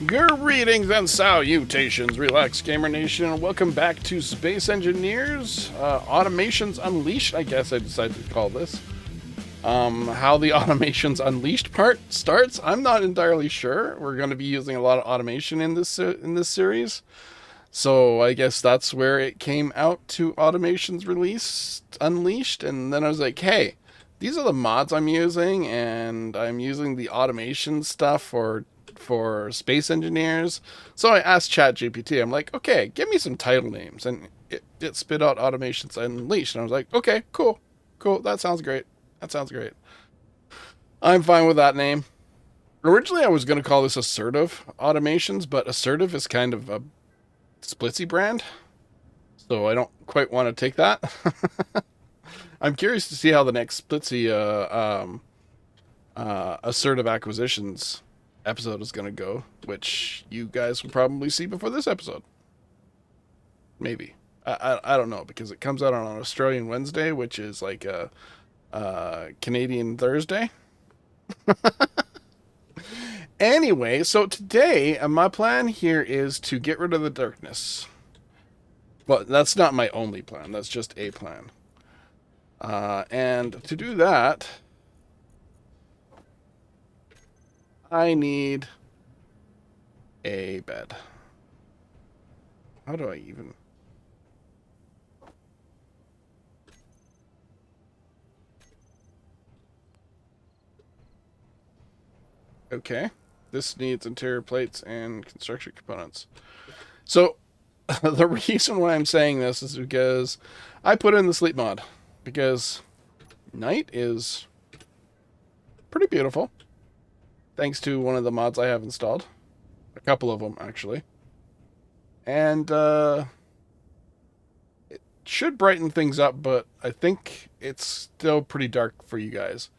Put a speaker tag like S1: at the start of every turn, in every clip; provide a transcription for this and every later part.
S1: Greetings and salutations, Relax Gamer Nation, and welcome back to Space Engineers Automations Unleashed, I guess I decided to call this. How the Automations Unleashed part starts, I'm not entirely sure. We're going to be using a lot of automation in this series, so I guess that's where it came out to Automations Released Unleashed, and then I was like, hey, these are the mods I'm using, and I'm using the automation stuff for space engineers. So I asked ChatGPT, I'm like, okay, give me some title names. And it spit out Automations Unleashed. And I was like, okay, cool. That sounds great. I'm fine with that name. Originally, I was going to call this Assertive Automations, but Assertive is kind of a splitsy brand. So I don't quite want to take that. I'm curious to see how the next splitsy Assertive Acquisitions episode is going to go, which you guys will probably see before this episode. Maybe. I don't know, because it comes out on an Australian Wednesday, which is like a Canadian Thursday. Anyway, so today, my plan here is to get rid of the darkness. But that's not my only plan. That's just a plan. And to do that, I need a bed. How do I even... Okay. This needs interior plates and construction components. So, the reason why I'm saying this is because I put in the sleep mod. Because night is pretty beautiful. Thanks to one of the mods I have installed. A couple of them, actually. And, it should brighten things up, but I think it's still pretty dark for you guys.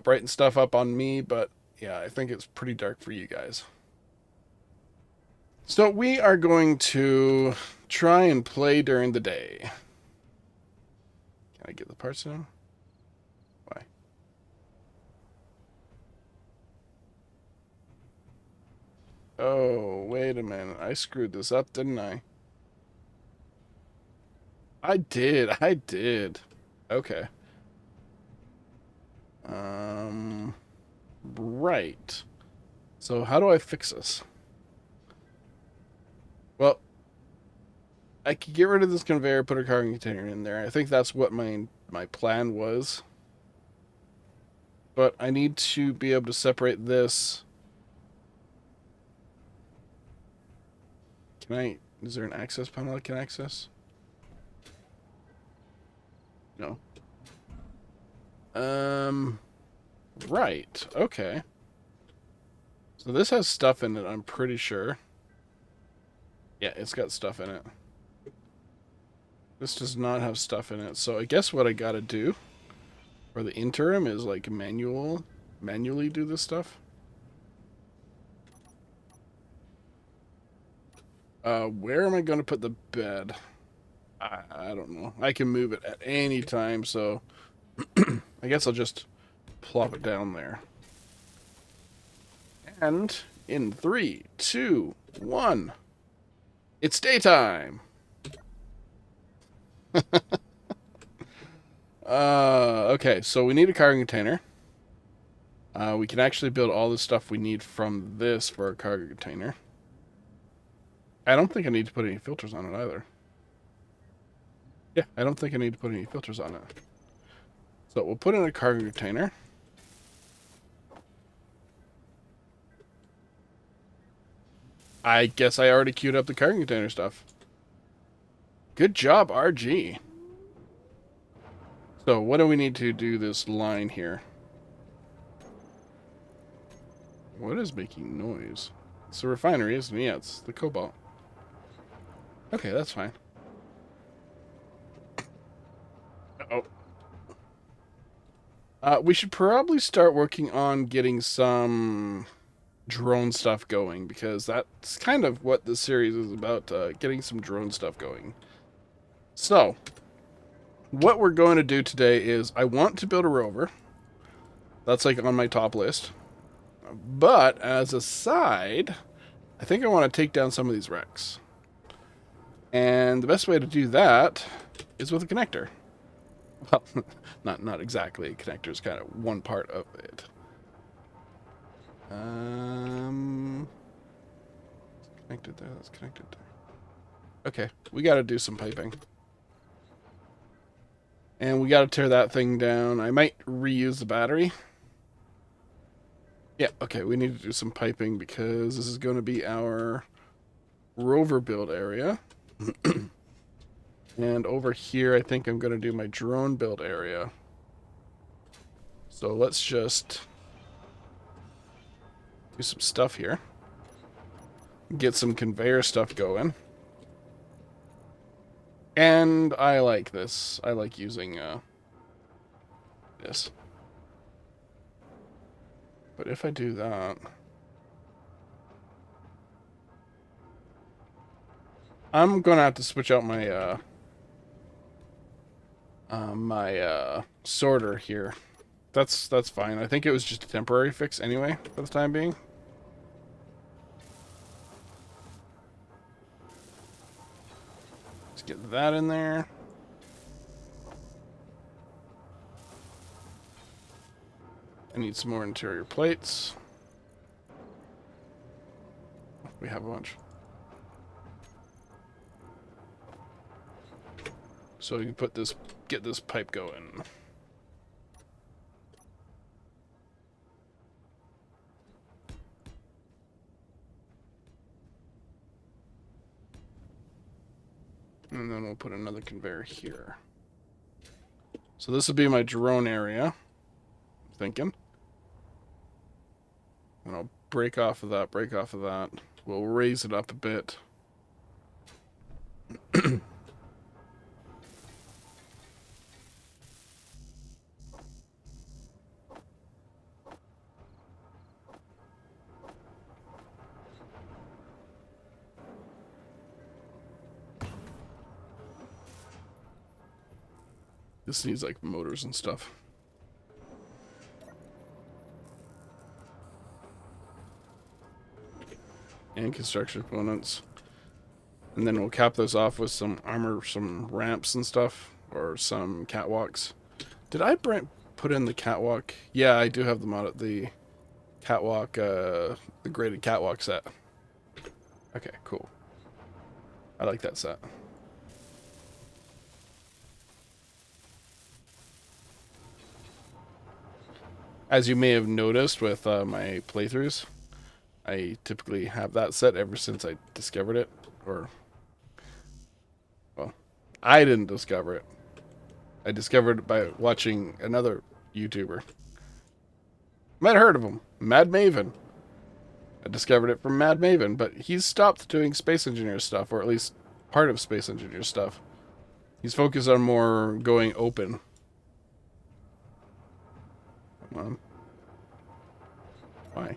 S1: Brighten stuff up on me, but yeah, I think it's pretty dark for you guys. So we are going to try and play during the day. Can I get the parts now? Why? Oh, wait a minute. I screwed this up, didn't I? I did. Okay. Right. So how do I fix this? Well, I could get rid of this conveyor, put a cargo container in there. I think that's what my plan was. But I need to be able to separate this. Is there an access panel I can access? No. Right. Okay. So this has stuff in it, I'm pretty sure. Yeah, it's got stuff in it. This does not have stuff in it. So I guess what I gotta do for the interim is like manually do this stuff. Where am I going to put the bed? I don't know. I can move it at any time, so I guess I'll just plop it down there. And in 3, 2, 1, it's daytime. Okay, so we need a cargo container. We can actually build all the stuff we need from this for a cargo container. I don't think I need to put any filters on it either. Yeah, I don't think I need to put any filters on it. So we'll put in a cargo container. I guess I already queued up the cargo container stuff. Good job, RG. So what do we need to do this line here? What is making noise? It's the refinery, isn't it? Yeah, it's the cobalt. Okay, that's fine. Uh-oh. We should probably start working on getting some drone stuff going, because that's kind of what this series is about, getting some drone stuff going. So, what we're going to do today is I want to build a rover. That's like on my top list. But as a side, I think I want to take down some of these wrecks. And the best way to do that is with a connector. Well, not exactly. A connector is kind of one part of it. Connected there. That's connected there. Okay, we got to do some piping. And we got to tear that thing down. I might reuse the battery. Yeah, okay, we need to do some piping because this is going to be our rover build area. And over here, I think I'm going to do my drone build area. So let's just do some stuff here. Get some conveyor stuff going. And I like this. I like using this. But if I do that, I'm going to have to switch out my sorter here. That's fine. I think it was just a temporary fix anyway for the time being. Let's get that in there. I need some more interior plates. We have a bunch. So we can get this pipe going. And then we'll put another conveyor here. So this will be my drone area, I'm thinking. And I'll break off of that, break off of that. We'll raise it up a bit. This needs like motors and stuff. And construction components. And then we'll cap those off with some armor, some ramps and stuff, or some catwalks. Did I put in the catwalk? Yeah, I do have the catwalk, the graded catwalk set. Okay, cool. I like that set. As you may have noticed with my playthroughs, I typically have that set ever since I discovered it. Or, well, I didn't discover it. I discovered it by watching another YouTuber. Might have heard of him, Mad Maven. I discovered it from Mad Maven, but he's stopped doing Space Engineer stuff, or at least part of Space Engineer stuff. He's focused on more going open. Come on. Why?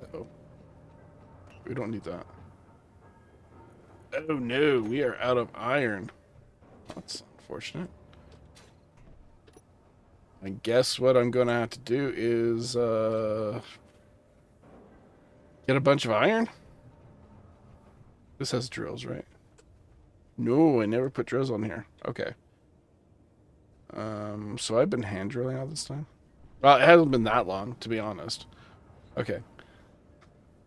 S1: Uh-oh. We don't need that. Oh no, we are out of iron. That's unfortunate. I guess what I'm gonna have to do is get a bunch of iron. This has drills, right? No, I never put drills on here. Okay. So I've been hand drilling all this time. Well, it hasn't been that long, to be honest. Okay.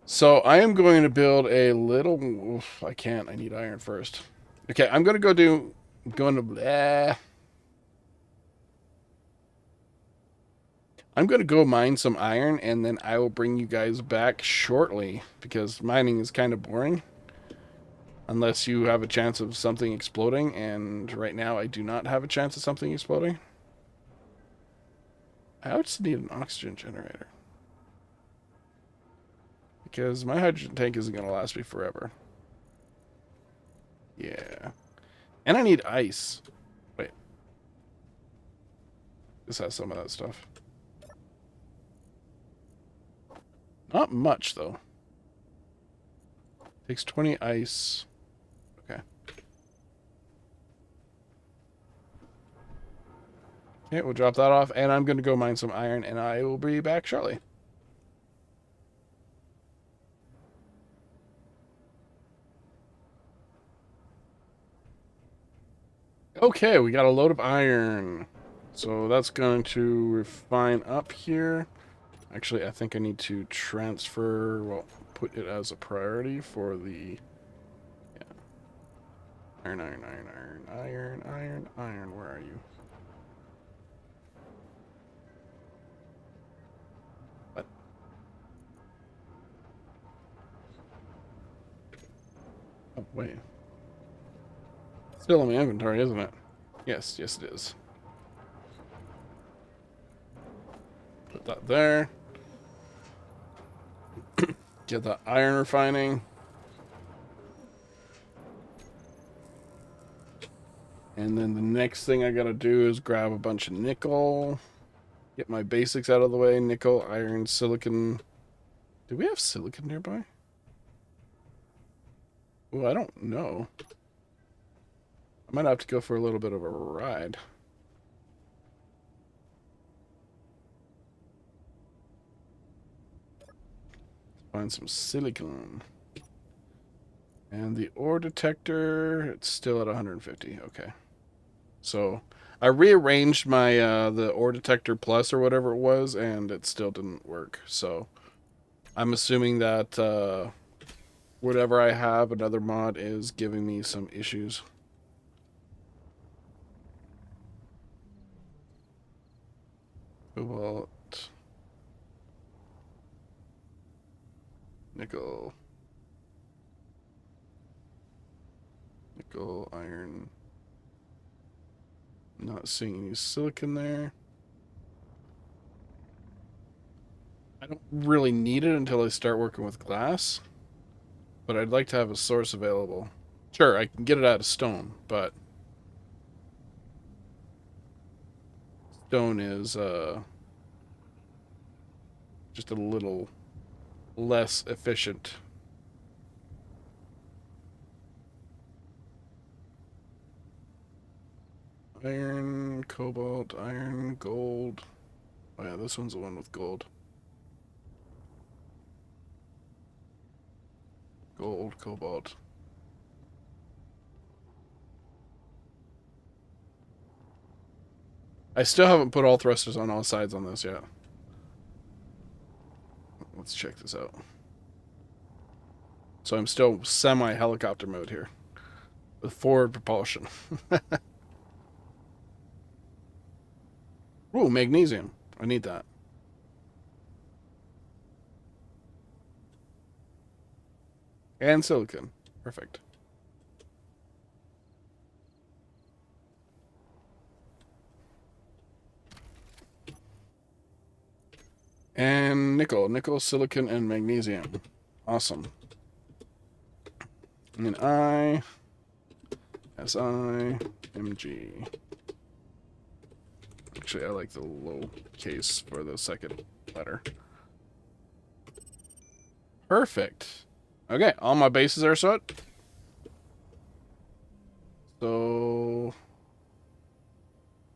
S1: So I am going to build a little... Oof, I can't. I need iron first. Okay, I'm going to go do... I'm going to go mine some iron, and then I will bring you guys back shortly, because mining is kind of boring. Unless you have a chance of something exploding, and right now I do not have a chance of something exploding. I just need an oxygen generator. Because my hydrogen tank isn't going to last me forever. Yeah. And I need ice. Wait. This has some of that stuff. Not much, though. Takes 20 ice. Okay. Okay, we'll drop that off, and I'm going to go mine some iron, and I will be back shortly. Okay, we got a load of iron. So that's going to refine up here. Actually, I think I need to transfer, well, put it as a priority for the iron, iron, iron, iron, iron, iron, iron. Where are you? What? Oh, wait. Still in my inventory, isn't it? Yes, yes it is. Put that there. Get that iron refining. And then the next thing I gotta do is grab a bunch of nickel. Get my basics out of the way. Nickel, iron, silicon. Do we have silicon nearby? Oh, I don't know. I might have to go for a little bit of a ride. Find some silicon. And the ore detector, it's still at 150. Okay. So I rearranged my the ore detector plus or whatever it was, and it still didn't work. So I'm assuming that whatever I have, another mod is giving me some issues. Cobalt, nickel, nickel, iron. Not seeing any silicon there. I don't really need it until I start working with glass, but I'd like to have a source available. Sure, I can get it out of stone, but stone is just a little less efficient. Iron, cobalt, iron, gold. Oh yeah, this one's the one with gold. Gold, cobalt. I still haven't put all thrusters on all sides on this yet. Let's check this out. So I'm still semi-helicopter mode here. With forward propulsion. Ooh, magnesium. I need that. And silicon. Perfect. And nickel. Nickel, silicon, and magnesium. Awesome. And I... S-I-M-G. Actually, I like the low case for the second letter. Perfect. Okay, all my bases are set. So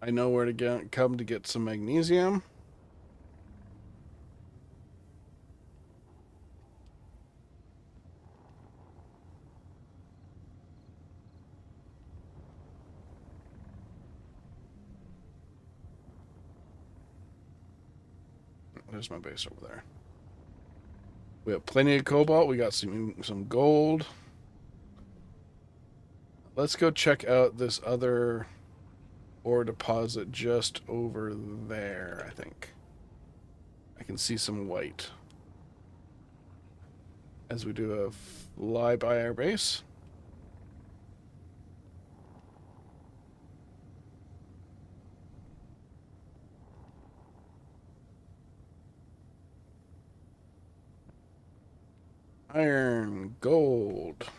S1: I know where to come to get some magnesium. There's my base over there. We have plenty of cobalt. We got some gold. Let's go check out this other ore deposit just over there, I think. I can see some white. As we do a fly by our base. Iron, gold.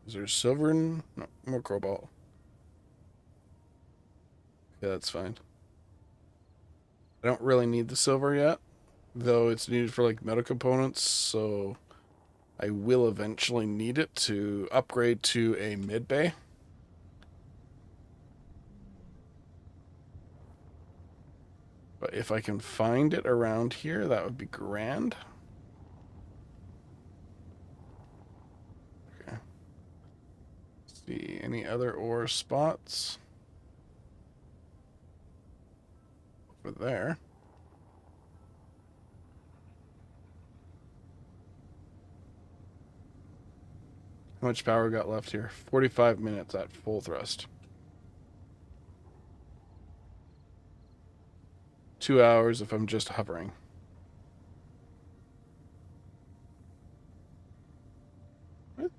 S1: Is there silver in? No, more cobalt. Yeah, that's fine. I don't really need the silver yet, though it's needed for like metal components, so I will eventually need it to upgrade to a mid bay. But if I can find it around here, that would be grand. Okay. Let's see, any other ore spots? Over there. How much power we got left here? 45 minutes at full thrust. 2 hours if I'm just hovering.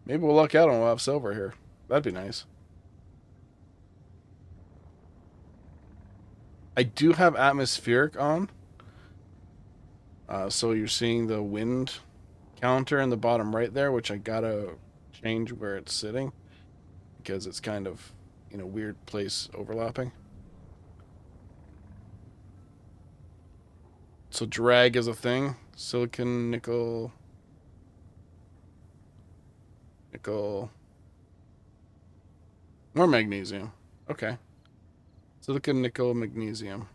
S1: Maybe we'll luck out and we'll have silver here. That'd be nice. I do have atmospheric on. So you're seeing the wind counter in the bottom right there, which I gotta change where it's sitting because it's kind of in a weird place overlapping. So drag is a thing. Silicon, nickel, nickel, more magnesium. Okay. Silicon, nickel, magnesium.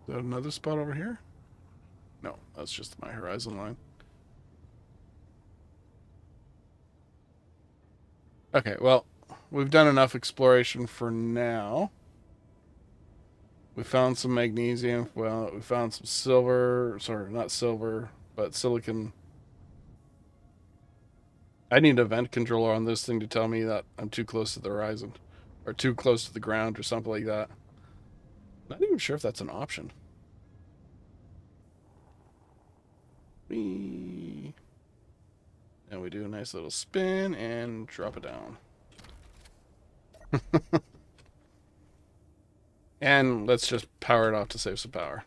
S1: Is that another spot over here? No, that's just my horizon line. Okay, well, we've done enough exploration for now. We found some magnesium. Well, we found some silver. Sorry, not silver, but silicon. I need a vent controller on this thing to tell me that I'm too close to the horizon. Or too close to the ground or something like that. Not even sure if that's an option. Whee. And we do a nice little spin and drop it down. And let's just power it off to save some power.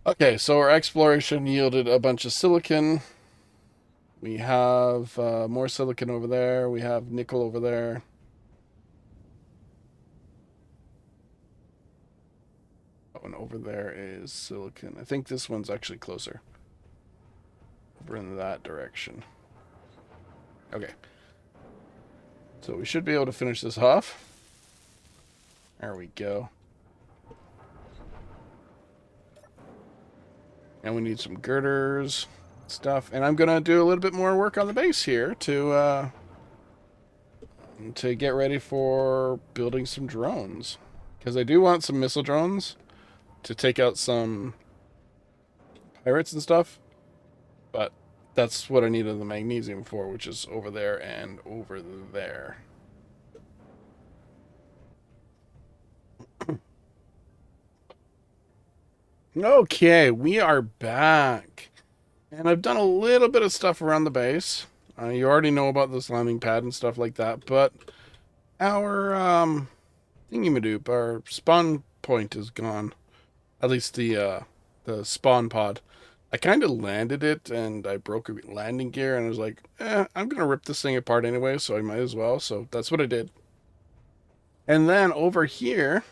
S1: Okay, so our exploration yielded a bunch of silicon. We have more silicon over there. We have nickel over there. Oh, and over there is silicon. I think this one's actually closer. Over in that direction. Okay. So we should be able to finish this off. There we go. And we need some girders, stuff. And I'm going to do a little bit more work on the base here to get ready for building some drones. Because I do want some missile drones to take out some pirates and stuff. But that's what I needed the magnesium for, which is over there and over there. Okay, we are back. And I've done a little bit of stuff around the base. You already know about this landing pad and stuff like that, but our thingy-madoop, our spawn point is gone. At least the spawn pod. I kind of landed it and I broke a landing gear and I was like, I'm going to rip this thing apart anyway, so I might as well. So that's what I did. And then over here,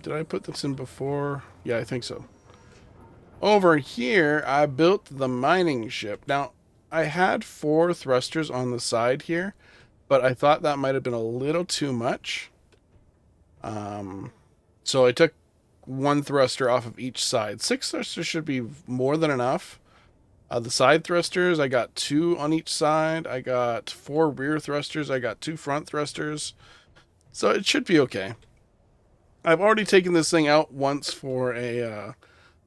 S1: did I put this in before? Yeah, I think so. Over here, I built the mining ship. Now, I had 4 thrusters on the side here, but I thought that might have been a little too much. So I took 1 thruster off of each side. 6 thrusters should be more than enough. The side thrusters, I got 2 on each side. I got 4 rear thrusters. I got 2 front thrusters. So it should be okay. I've already taken this thing out once for a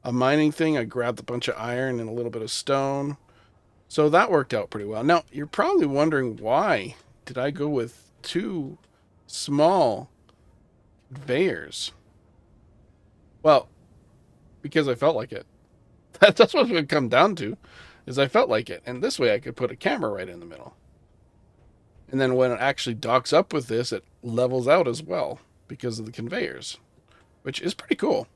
S1: mining thing. I grabbed a bunch of iron and a little bit of stone. So that worked out pretty well. Now, you're probably wondering why did I go with 2 small conveyors? Well, because I felt like it. That's what it would come down to, is I felt like it. And this way I could put a camera right in the middle. And then when it actually docks up with this, it levels out as well because of the conveyors, which is pretty cool.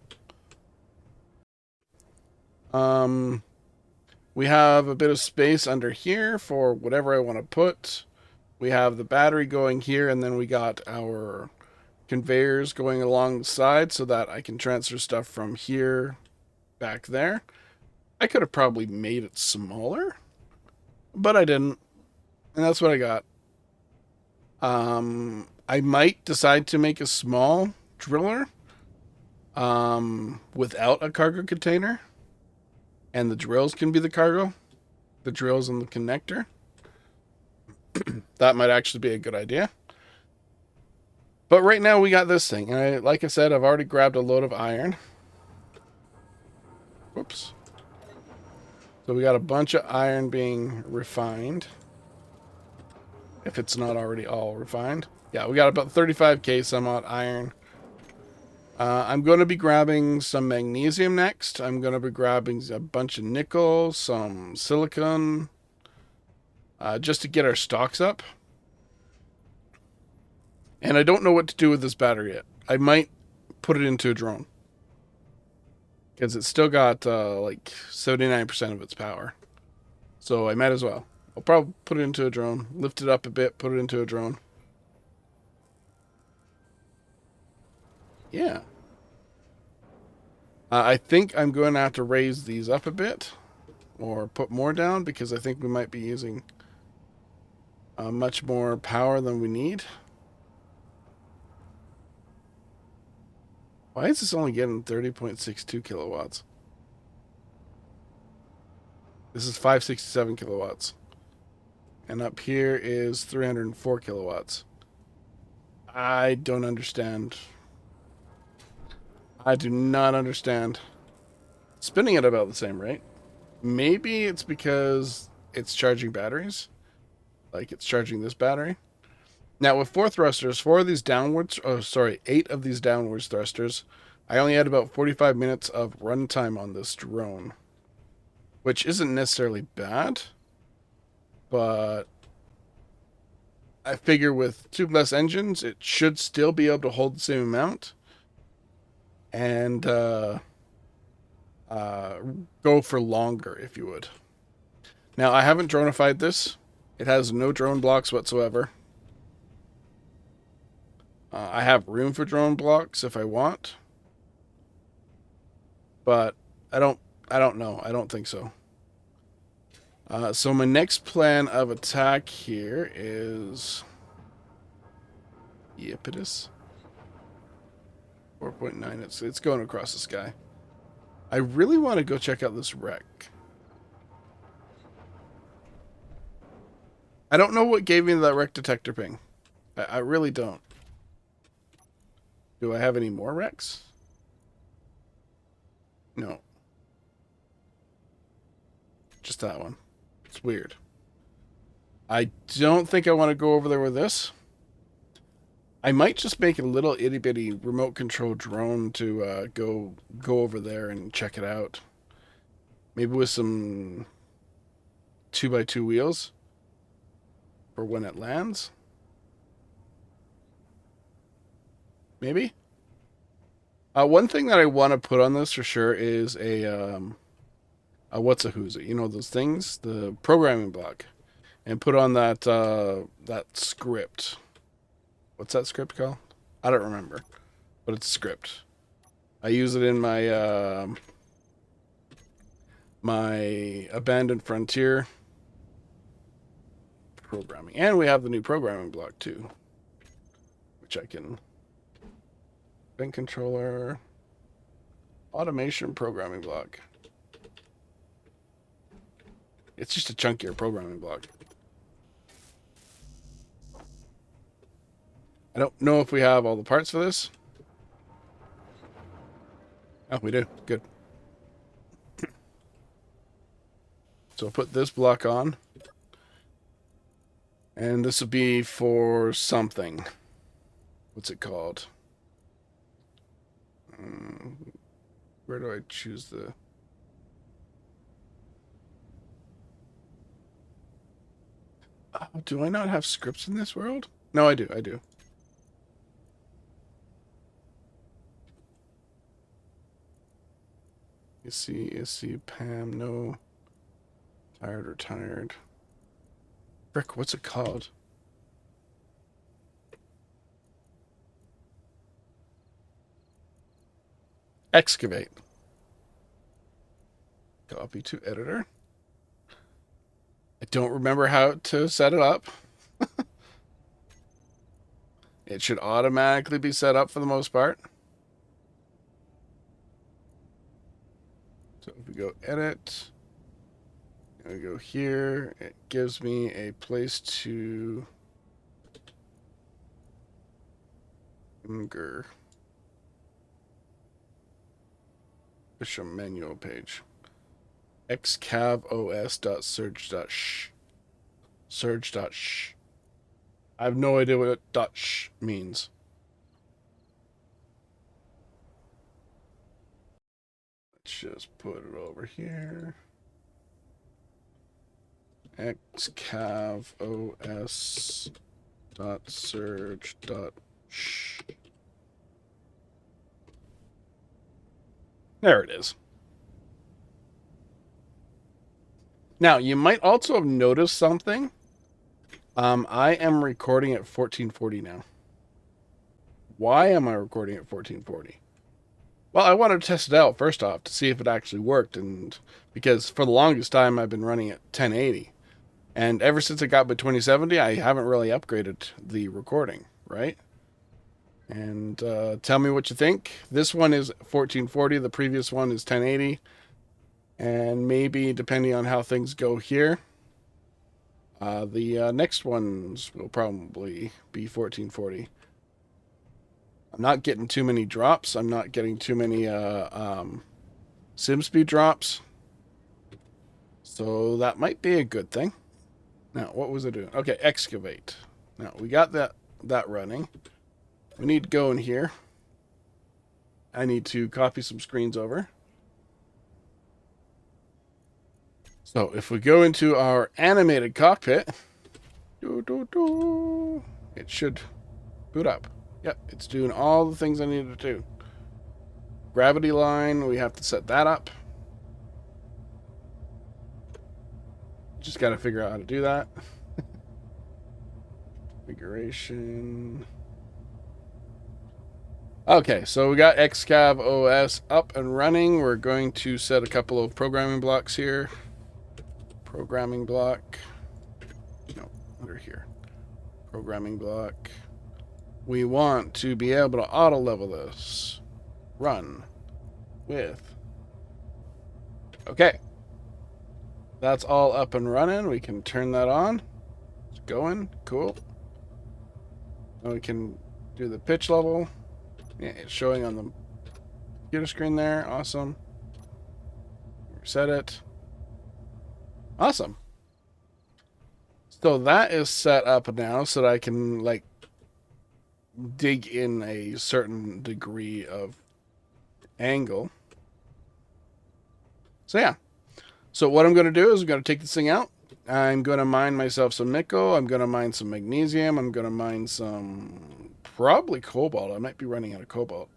S1: We have a bit of space under here for whatever I want to put. We have the battery going here, and then we got our conveyors going along the side so that I can transfer stuff from here back there. I could have probably made it smaller, but I didn't. And that's what I got. I might decide to make a small driller without a cargo container. And the drills can be the cargo. The drills and the connector. That might actually be a good idea. But right now we got this thing. And like I said, I've already grabbed a load of iron. Whoops. So we got a bunch of iron being refined. If it's not already all refined. Yeah, we got about 35k some odd iron. I'm going to be grabbing some magnesium next. I'm going to be grabbing a bunch of nickel, some silicon, just to get our stocks up. And I don't know what to do with this battery yet. I might put it into a drone. Because it's still got like 79% of its power. So I might as well. I'll probably put it into a drone, lift it up a bit, put it into a drone. Yeah. I think I'm going to have to raise these up a bit. Or put more down, because I think we might be using much more power than we need. Why is this only getting 30.62 kilowatts? This is 567 kilowatts. And up here is 304 kilowatts. I don't understand. I do not understand. Spinning at about the same rate. Maybe it's because it's charging batteries. Like it's charging this battery. Now with 4 thrusters, 4 of these downwards, 8 of these downwards thrusters, I only had about 45 minutes of runtime on this drone. Which isn't necessarily bad. But I figure with 2 less engines, it should still be able to hold the same amount. And go for longer, if you would. Now, I haven't dronified this. It has no drone blocks whatsoever. I have room for drone blocks if I want. But I don't know. I don't think so. So my next plan of attack here is... Yep, it is. 4.9. It's going across the sky. I really want to go check out this wreck. I don't know what gave me that wreck detector ping. I really don't. Do I have any more wrecks? No. Just that one. It's weird. I don't think I want to go over there with this. I might just make a little itty bitty remote control drone to go over there and check it out. Maybe with some 2x2 wheels for when it lands. Maybe. One thing that I want to put on this for sure is a what's a who's it? You know those things, the programming block, and put on that that script. What's that script called? I don't remember, but it's a script. I use it in my my Abandoned Frontier programming, and we have the new programming block too, which I can. Bin controller, automation programming block. It's just a chunkier programming block. I don't know if we have all the parts for this. Oh, we do. Good. So I'll put this block on. And this will be for something. What's it called? Where do I choose the... do I not have scripts in this world? No, I do. I do. You see, Pam, no. Tired or tired. Frick, what's it called? Excavate. Copy to editor. I don't remember how to set it up. It should automatically be set up for the most part. So if we go edit, and we go here, it gives me a place to push a manual page. xcavos.surge.sh. Surge.sh. I have no idea what .sh means. Let's just put it over here. xcavos.surge.sh. There it is. Now, you might also have noticed something. I am recording at 1440 now. Why am I recording at 1440? Well, I wanted to test it out first off to see if it actually worked, and because for the longest time I've been running at 1080, and ever since it got by 2070, I haven't really upgraded the recording, right? And tell me what you think. This one is 1440. The previous one is 1080. And maybe, depending on how things go here, the next ones will probably be 1440. I'm not getting too many drops. I'm not getting too many sim speed drops. So that might be a good thing. Now, what was it doing? Okay, excavate. Now, we got that running. We need to go in here. I need to copy some screens over. So if we go into our animated cockpit, it should boot up. Yep, it's doing all the things I needed to do. Gravity line, we have to set that up. Just got to figure out how to do that. Configuration. Okay, so we got XCav OS up and running. We're going to set a couple of programming blocks here. Programming block. No, under here. Programming block. We want to be able to auto level this. Run with. Okay. That's all up and running. We can turn that on. It's going. Cool. Now we can do the pitch level. Yeah, it's showing on the computer screen there. Awesome. Reset it. Awesome. So that is set up now so that I can, like, dig in a certain degree of angle. So, yeah. So what I'm going to do is I'm going to take this thing out. I'm going to mine myself some nickel. I'm going to mine some magnesium. I'm going to mine some, probably cobalt. I might be running out of cobalt.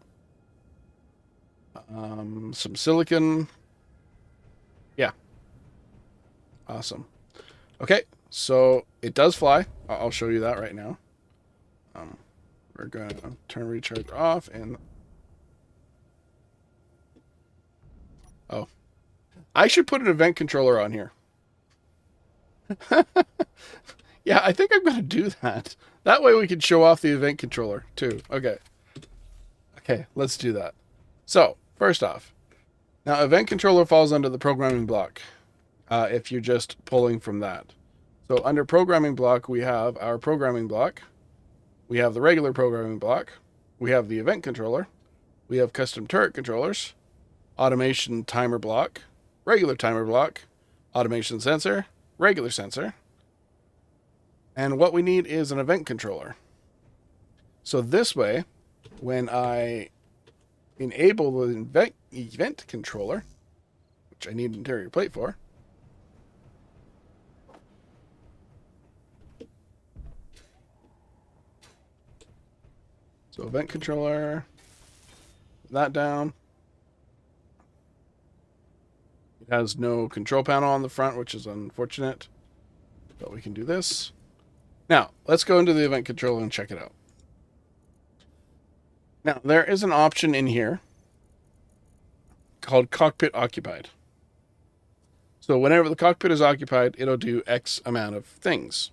S1: Some silicon. Yeah. Awesome. Okay, so it does fly. I'll show you that right now. We're going to turn recharge off and... Oh. I should put an event controller on here. Yeah, I think I'm going to do that. That way we can show off the event controller too. Okay. Okay, let's do that. So, first off, now event controller falls under the programming block. If you're just pulling from that. So under programming block, we have our programming block. We have the regular programming block. We have the event controller. We have custom turret controllers, automation timer block, regular timer block, automation sensor, regular sensor. And what we need is an event controller. So this way, when I enable the event controller, which I need an interior plate for, so event controller, that down. It has no control panel on the front, which is unfortunate, but we can do this. Now, let's go into the event controller and check it out. Now, there is an option in here called cockpit occupied. So whenever the cockpit is occupied, it'll do X amount of things.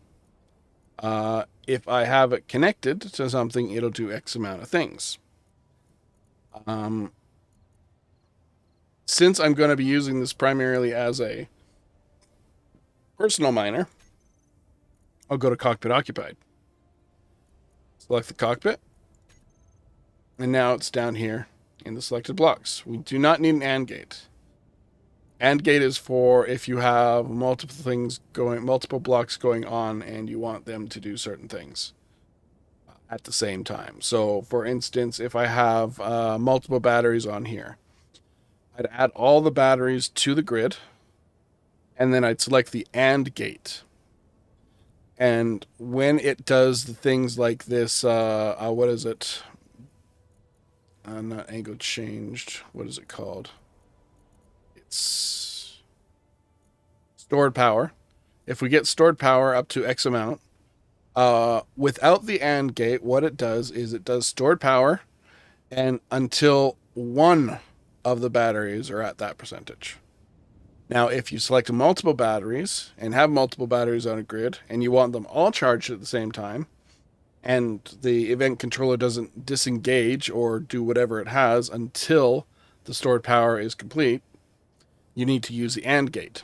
S1: If I have it connected to something, it'll do X amount of things. Since I'm going to be using this primarily as a personal miner, I'll go to cockpit occupied. Select the cockpit. And now it's down here in the selected blocks. We do not need an AND gate. AND gate is for if you have multiple blocks going on and you want them to do certain things at the same time. So for instance, if I have multiple batteries on here, I'd add all the batteries to the grid, and then I'd select the AND gate. And when it does the things like this, what is it? Not angle changed. What is it called? It's stored power. If we get stored power up to X amount, without the AND gate, what it does is it does stored power, and until one of the batteries are at that percentage. Now, if you select multiple batteries and have multiple batteries on a grid and you want them all charged at the same time, and the event controller doesn't disengage or do whatever it has until the stored power is complete, you need to use the AND gate.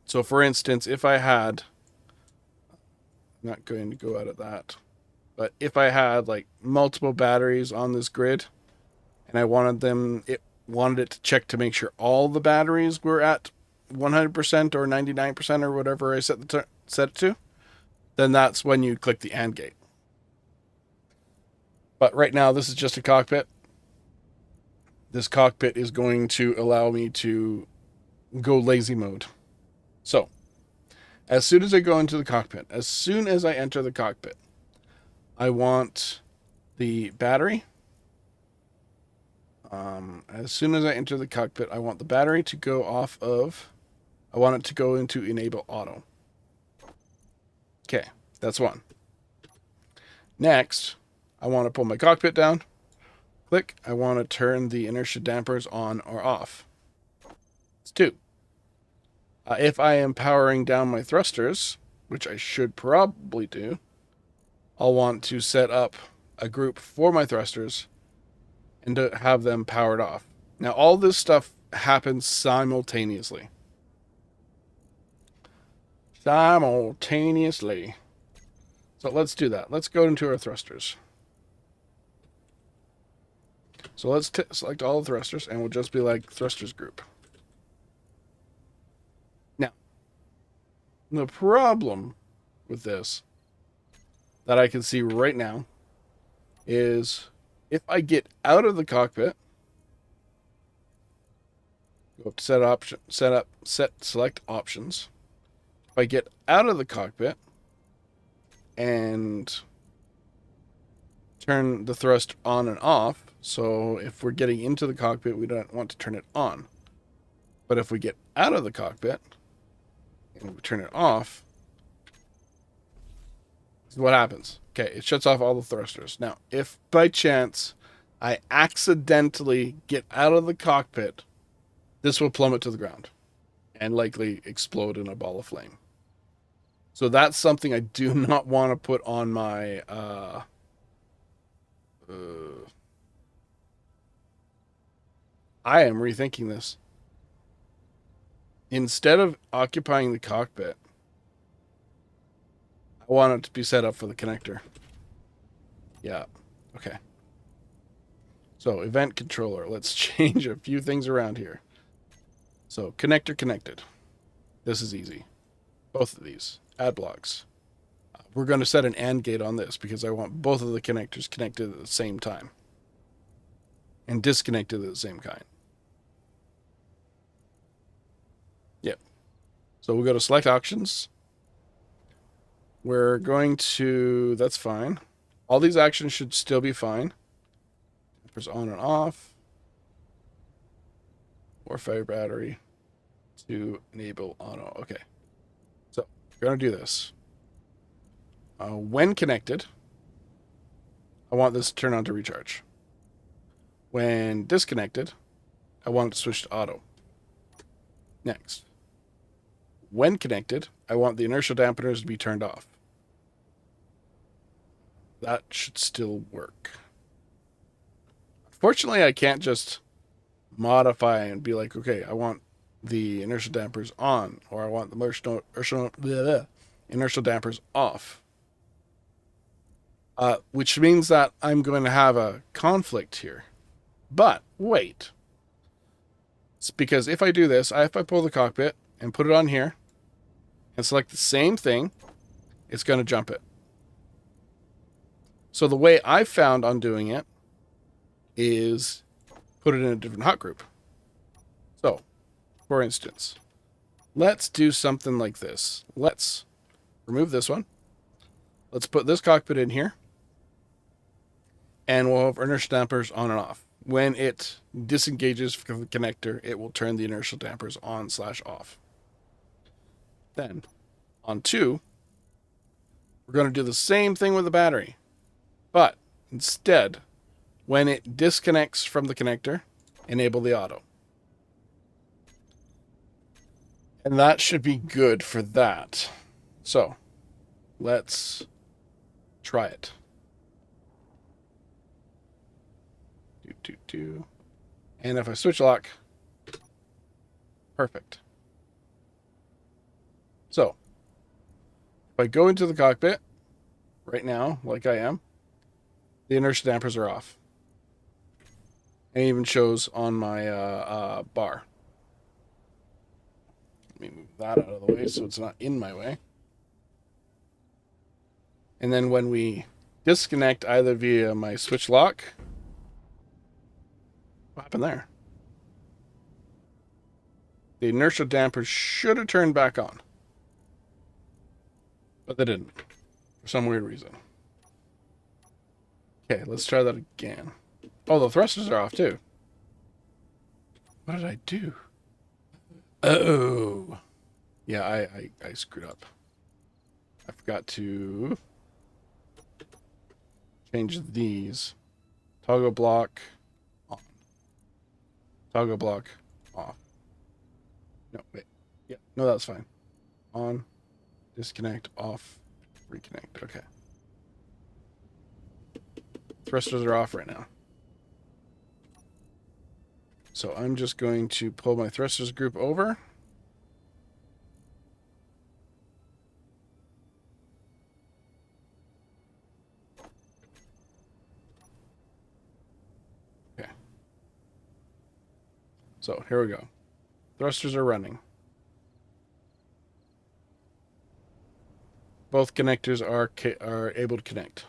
S1: So for instance, if I had, I'm not going to go out of that, but if I had like multiple batteries on this grid and I wanted it to check to make sure all the batteries were at 100% or 99% or whatever I set it to, then that's when you click the AND gate. But right now, this is just a cockpit. This cockpit is going to allow me to go lazy mode. So, as soon as I go into the cockpit, as soon as I enter the cockpit, I want the battery. As soon as I enter the cockpit, I want the battery to go off of, I want it to go into enable auto. Okay, that's one. Next, I want to pull my cockpit down. Click. I want to turn the inertia dampers on or off. It's two. If I am powering down my thrusters, which I should probably do, I'll want to set up a group for my thrusters and to have them powered off. Now, all this stuff happens simultaneously. Simultaneously. So let's do that. Let's go into our thrusters. So let's select all the thrusters, and we'll just be like thrusters group. Now, the problem with this that I can see right now is if I get out of the cockpit, go up to select options. If I get out of the cockpit and turn the thrust on and off, so if we're getting into the cockpit, we don't want to turn it on. But if we get out of the cockpit and we turn it off, what happens? Okay, it shuts off all the thrusters. Now, if by chance I accidentally get out of the cockpit, this will plummet to the ground and likely explode in a ball of flame. So that's something I do not want to put on my I am rethinking this. Instead of occupying the cockpit, I want it to be set up for the connector. Yeah. Okay. So, event controller. Let's change a few things around here. So, connector connected. This is easy. Both of these. Add blocks. We're going to set an AND gate on this because I want both of the connectors connected at the same time. And disconnected at the same time. Yep. So we'll go to select options. We're going to, that's fine. All these actions should still be fine. Press on and off. Or fire battery to enable auto. Okay. So we're going to do this. When connected, I want this to turn on to recharge. When disconnected, I want it to switch to auto. Next. When connected, I want the inertial dampeners to be turned off. That should still work. Fortunately, I can't just modify and be like, okay, I want the inertial dampers on, or I want the inertial dampers off. Which means that I'm going to have a conflict here. But wait. It's because if I do this, if I pull the cockpit and put it on here and select the same thing, it's going to jump it. So the way I found on doing it is put it in a different hot group. So, for instance, let's do something like this. Let's remove this one. Let's put this cockpit in here. And we'll have inertial dampers on and off. When it disengages from the connector, it will turn the inertial dampers on/off. Then, on 2, we're going to do the same thing with the battery. But instead, when it disconnects from the connector, enable the auto. And that should be good for that. So, let's try it. And if I switch lock, perfect. So, if I go into the cockpit right now, like I am, the inertial dampers are off. And it even shows on my bar. Let me move that out of the way so it's not in my way. And then when we disconnect either via my switch lock, what happened there? The inertial dampers should have turned back on. But they didn't. For some weird reason. Okay, let's try that again. Oh, the thrusters are off too. What did I do? Oh. Yeah, I screwed up. I forgot to change these. Toggle block on. Toggle block off. No, wait. Yeah, no, that's fine. On, disconnect, off, reconnect. Okay. Thrusters are off right now. So I'm just going to pull my thrusters group over. Okay. So here we go. Thrusters are running. Both connectors are able to connect.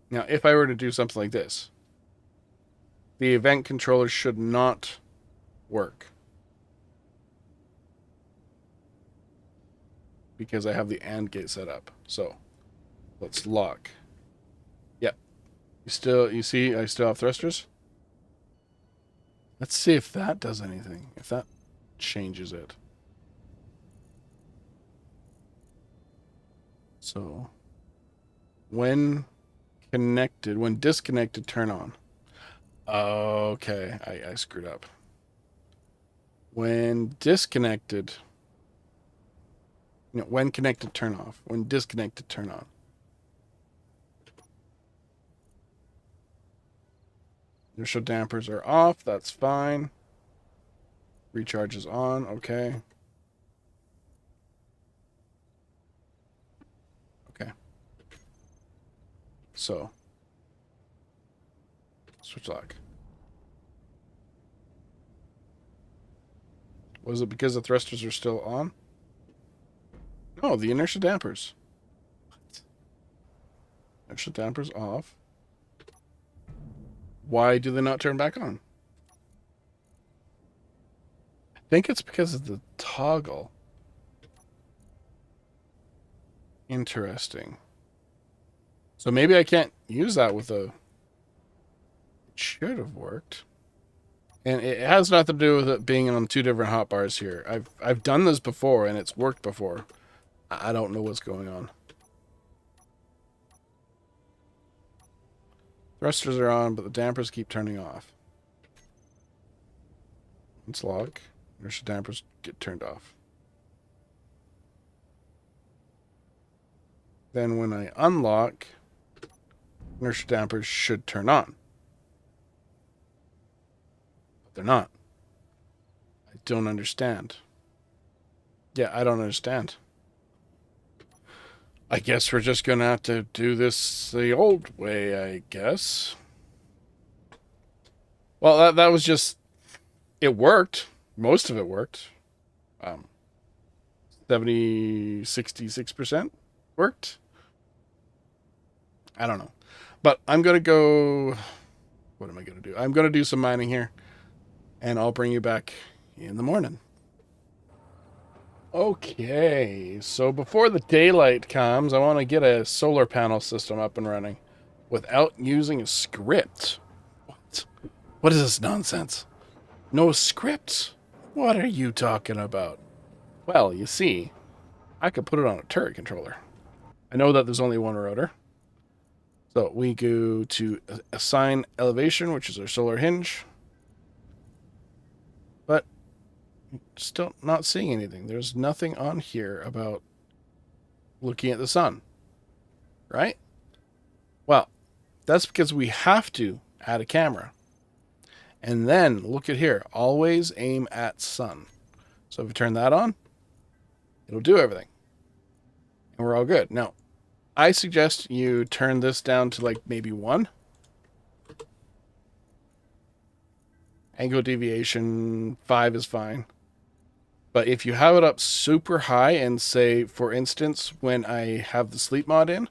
S1: Now, if I were to do something like this, the event controller should not work. Because I have the AND gate set up. So, let's lock. Yep. You see, I still have thrusters? Let's see if that does anything. If that changes it. So, when disconnected, turn on. Okay, I screwed up. When disconnected, when connected, turn off. When disconnected, turn on. Inertial dampers are off. That's fine. Recharge is on. Okay. Okay. So, switch lock. Was it because the thrusters are still on? No, the inertial dampers. What? Inertial dampers off. Why do they not turn back on? I think it's because of the toggle. Interesting. So maybe I can't use that with a... It should have worked. And it has nothing to do with it being on 2 different hotbars here. I've done this before and it's worked before. I don't know what's going on. Thrusters are on, but the dampers keep turning off. Let's lock. Inertial dampers get turned off. Then when I unlock, inertial dampers should turn on. But they're not. I don't understand. Yeah, I don't understand. I guess we're just going to have to do this the old way, I guess. Well, that was just... It worked. Most of it worked. 66% worked. I don't know. But I'm going to go... What am I going to do? I'm going to do some mining here. And I'll bring you back in the morning. Okay, so before the daylight comes, I want to get a solar panel system up and running without using a script. What is this nonsense? No scripts? What are you talking about? Well, you see, I could put it on a turret controller. I know that there's only one rotor. So we go to assign elevation, which is our solar hinge. But still not seeing anything. There's nothing on here about looking at the sun. Right? Well, that's because we have to add a camera. And then, look at here. Always aim at sun. So if we turn that on, it'll do everything. And we're all good. Now, I suggest you turn this down to like maybe 1. Angle deviation 5 is fine. But if you have it up super high and say, for instance, when I have the sleep mod in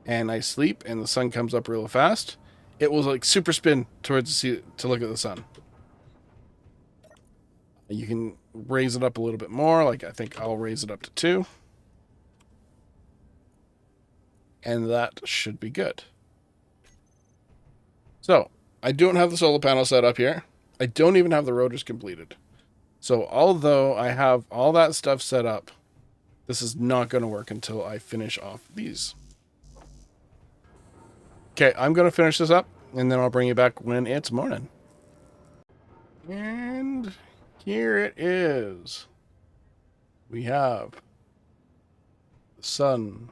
S1: and I sleep and the sun comes up real fast, it will like super spin towards the sea to look at the sun. You can raise it up a little bit more. Like I think I'll raise it up to 2. And that should be good. So I don't have the solar panel set up here. I don't even have the rotors completed. So although I have all that stuff set up, this is not going to work until I finish off these. Okay, I'm going to finish this up, and then I'll bring you back when it's morning. And here it is. We have the sun.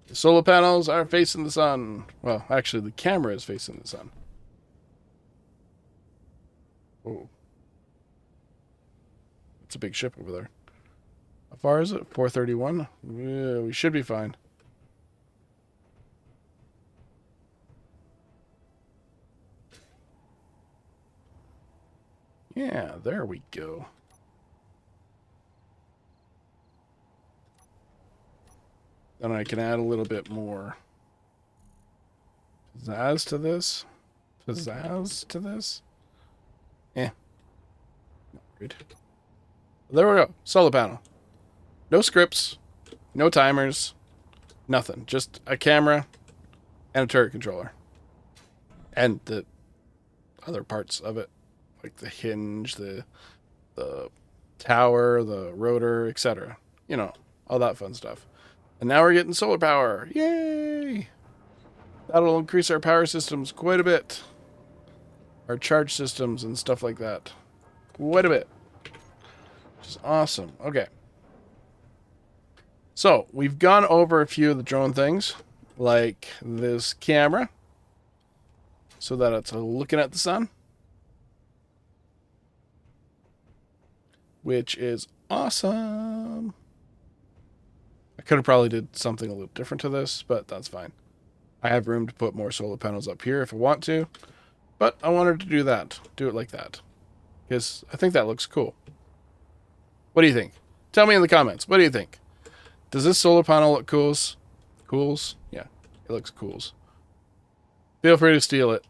S1: The solar panels are facing the sun. Well, actually, the camera is facing the sun. Oh. It's a big ship over there. How far is it? 431? Yeah, we should be fine. Yeah, there we go. Then I can add a little bit more pizzazz to this. Pizzazz to this. Eh. Not good. There we go. Solar panel. No scripts. No timers. Nothing. Just a camera and a turret controller. And the other parts of it. Like the hinge, the tower, the rotor, etc. You know, all that fun stuff. And now we're getting solar power. Yay! That'll increase our power systems quite a bit. Our charge systems and stuff like that. Quite a bit. Which is awesome. Okay. So, we've gone over a few of the drone things. Like this camera. So that it's looking at the sun. Which is awesome. I could have probably did something a little different to this, but that's fine. I have room to put more solar panels up here if I want to. But I wanted to do that. Do it like that. Because I think that looks cool. What do you think? Tell me in the comments. What do you think? Does this solar panel look cools? Cools? Yeah, it looks cools. Feel free to steal it.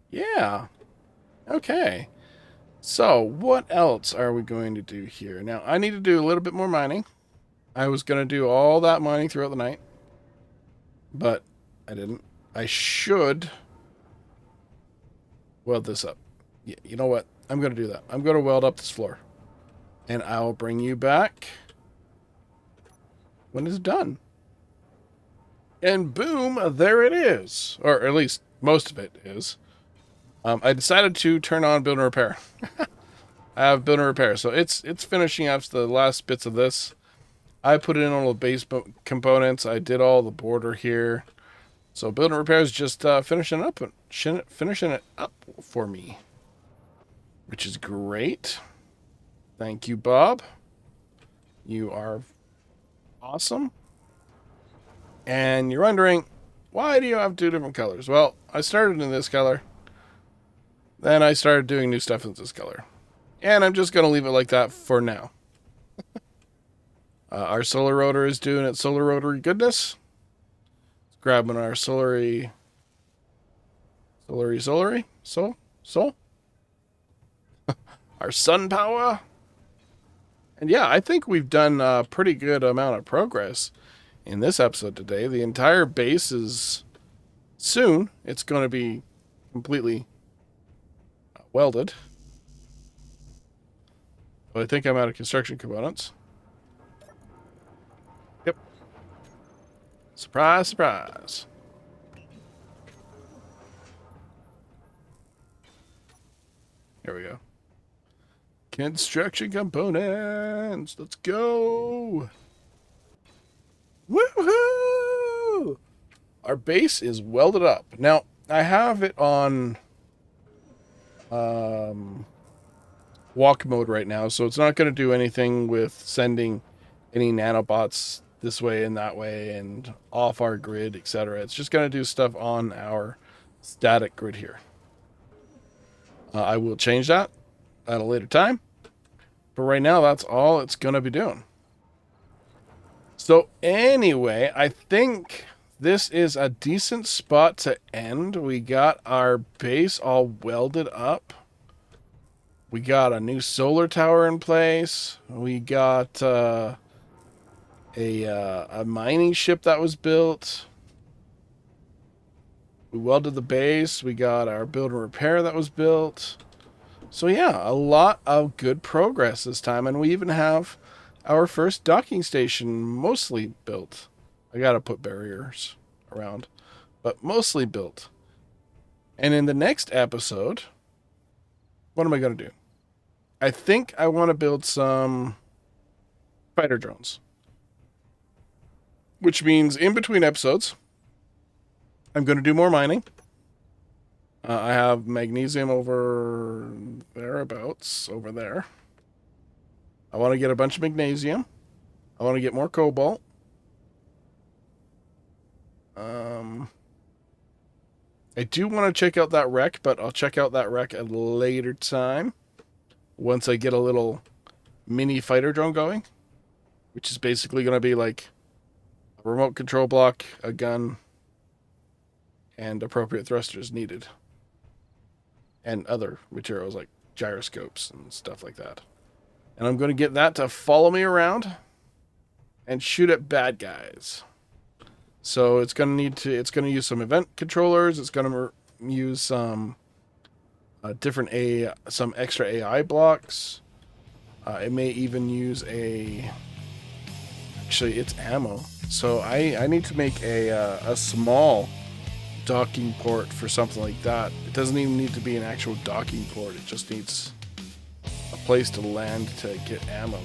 S1: Yeah. Okay. So, what else are we going to do here? Now, I need to do a little bit more mining. I was going to do all that mining throughout the night. But I didn't. I should weld this up. Yeah, you know what? I'm going to do that. I'm going to weld up this floor. And I'll bring you back when it's done. And boom, there it is. Or at least most of it is. I decided to turn on build and repair. I have build and repair. So it's finishing up the last bits of this. I put in all the base components. I did all the border here. So building repairs just finishing it up for me, which is great. Thank you, Bob. You are awesome. And you're wondering, why do you have two different colors? Well, I started in this color. Then I started doing new stuff in this color. And I'm just going to leave it like that for now. Our solar rotor is doing its solar rotary goodness. Grabbing our Solary. Sol? Our sun power. And yeah, I think we've done a pretty good amount of progress in this episode today. The entire base is soon. It's going to be completely welded. But I think I'm out of construction components. Yep. Surprise, surprise. Here we go. Construction components. Let's go. Woohoo! Our base is welded up. Now, I have it on walk mode right now, so it's not going to do anything with sending any nanobots this way and that way and off our grid, etc. It's just going to do stuff on our static grid here. I will change that at a later time, but right now that's all it's going to be doing. So anyway, I think this is a decent spot to end. We got our base all welded up. We got a new solar tower in place. We got a mining ship that was built. We welded the base. We got our build and repair that was built. So yeah, a lot of good progress this time. And we even have our first docking station mostly built. I gotta put barriers around, but mostly built. And in the next episode, what am I gonna do? I think I want to build some fighter drones. Which means in between episodes, I'm going to do more mining. I have magnesium over thereabouts, over there. I want to get a bunch of magnesium. I want to get more cobalt. I do want to check out that wreck, but I'll check out that wreck at a later time. Once I get a little mini fighter drone going, which is basically going to be like a remote control block, a gun, and appropriate thrusters needed. And other materials like gyroscopes and stuff like that. And I'm going to get that to follow me around and shoot at bad guys. So it's going to use some event controllers. It's going to use some some extra AI blocks. It may even use actually it's ammo. So I need to make a small docking port for something like that. It doesn't even need to be an actual docking port. It just needs a place to land to get ammo.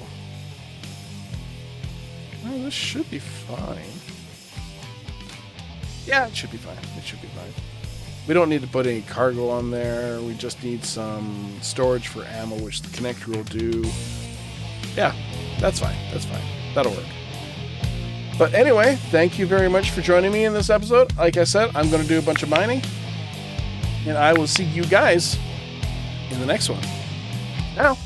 S1: Well, this should be fine. Yeah, it should be fine. It should be fine. We don't need to put any cargo on there. We just need some storage for ammo, which the connector will do. Yeah, that's fine. That's fine. That'll work. But anyway, thank you very much for joining me in this episode. Like I said, I'm going to do a bunch of mining. And I will see you guys in the next one. Now.